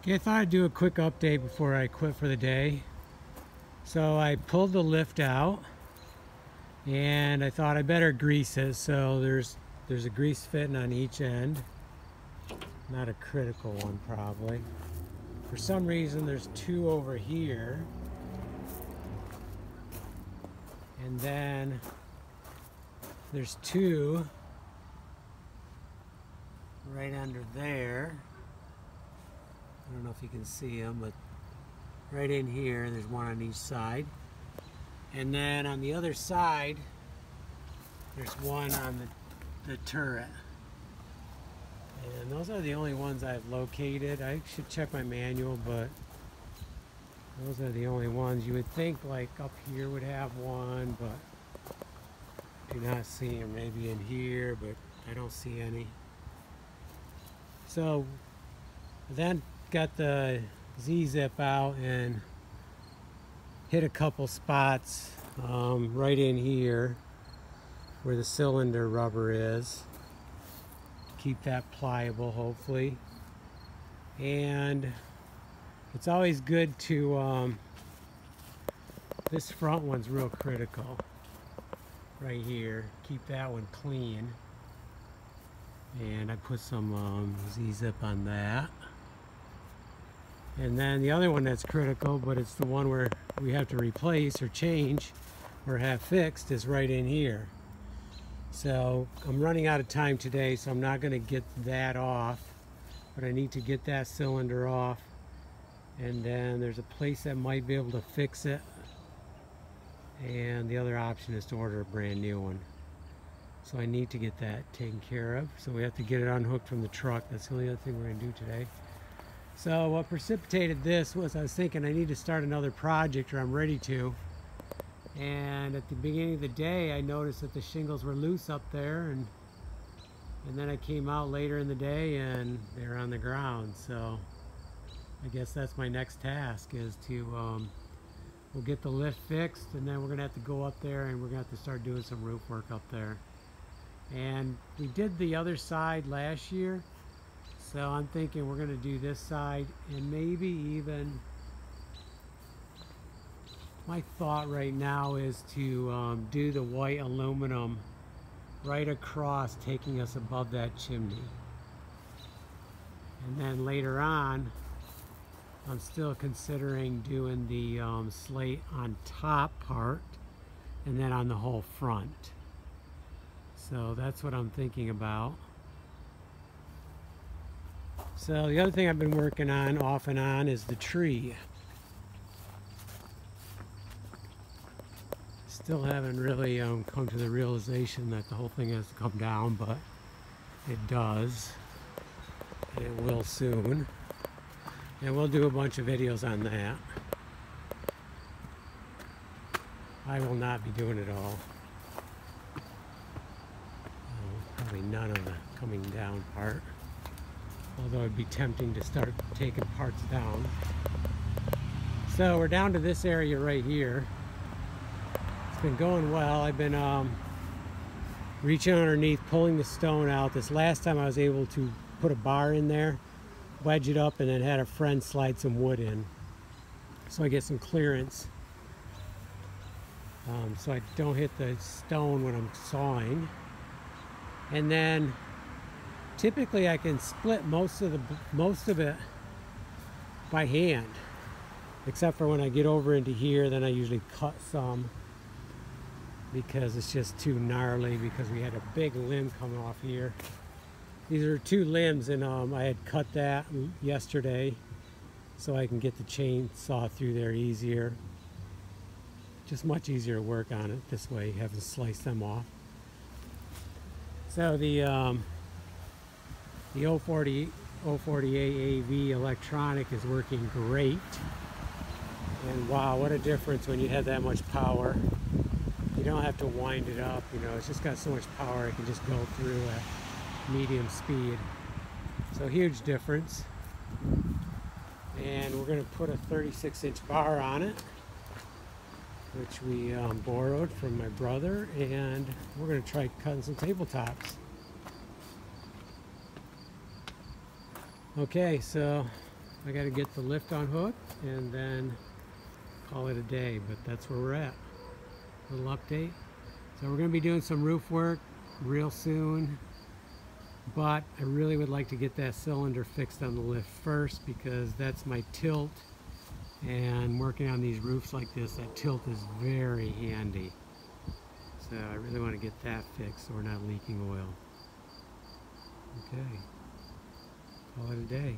Okay, I thought I'd do a quick update before I quit for the day. So I pulled the lift out and I thought I better grease it. So there's a grease fitting on each end. Not a critical one probably. For some reason there's two over here. And then there's two right under there. I don't know if you can see them, but right in here, there's one on each side. And then on the other side, there's one on the turret. And those are the only ones I've located. I should check my manual, but those are the only ones. You would think like up here would have one, but do not see them. Maybe in here, but I don't see any. So then got the Z-zip out and hit a couple spots right in here where the cylinder rubber is. Keep that pliable, hopefully. And it's always good to, this front one's real critical right here. Keep that one clean. And I put some Z-zip on that. And then the other one that's critical, but it's the one where we have to replace or change or have fixed, is right in here. So I'm running out of time today, so I'm not going to get that off, but I need to get that cylinder off. And then there's a place that might be able to fix it. And the other option is to order a brand new one. So I need to get that taken care of. So we have to get it unhooked from the truck. That's the only other thing we're going to do today. So what precipitated this was I was thinking I need to start another project, or I'm ready to. And at the beginning of the day, I noticed that the shingles were loose up there, and then I came out later in the day and they're on the ground. So I guess that's my next task, is to we'll get the lift fixed, and then we're gonna have to go up there and we're gonna have to start doing some roof work up there. And we did the other side last year. So I'm thinking we're going to do this side, and maybe even, my thought right now is to do the white aluminum right across, taking us above that chimney. And then later on, I'm still considering doing the slate on top part and then on the whole front. So that's what I'm thinking about. So the other thing I've been working on off and on is the tree. Still haven't really come to the realization that the whole thing has to come down, but it does. It will soon. And we'll do a bunch of videos on that. I will not be doing it all. Probably none of the coming down part. Although it'd be tempting to start taking parts down. So we're down to this area right here. It's been going well. I've been reaching underneath, pulling the stone out. This last time I was able to put a bar in there, wedge it up, and then had a friend slide some wood in. So I get some clearance. So I don't hit the stone when I'm sawing. And then typically I can split most of it by hand, except for when I get over into here, then I usually cut some because it's just too gnarly, because we had a big limb coming off here. These are two limbs, and I had cut that yesterday so I can get the chainsaw through there easier. Just much easier to work on it this way, having sliced them off. So the 048 AV electronic is working great. And wow, what a difference when you have that much power. You don't have to wind it up, you know, it's just got so much power it can just go through at medium speed. So huge difference. And we're going to put a 36-inch bar on it, which we borrowed from my brother, and we're going to try cutting some tabletops. Okay, so I got to get the lift on hook and then call it a day, but that's where we're at. Little update. So we're going to be doing some roof work real soon, but I really would like to get that cylinder fixed on the lift first because that's my tilt, and working on these roofs like this, that tilt is very handy. So I really want to get that fixed so we're not leaking oil. Okay, call it a day.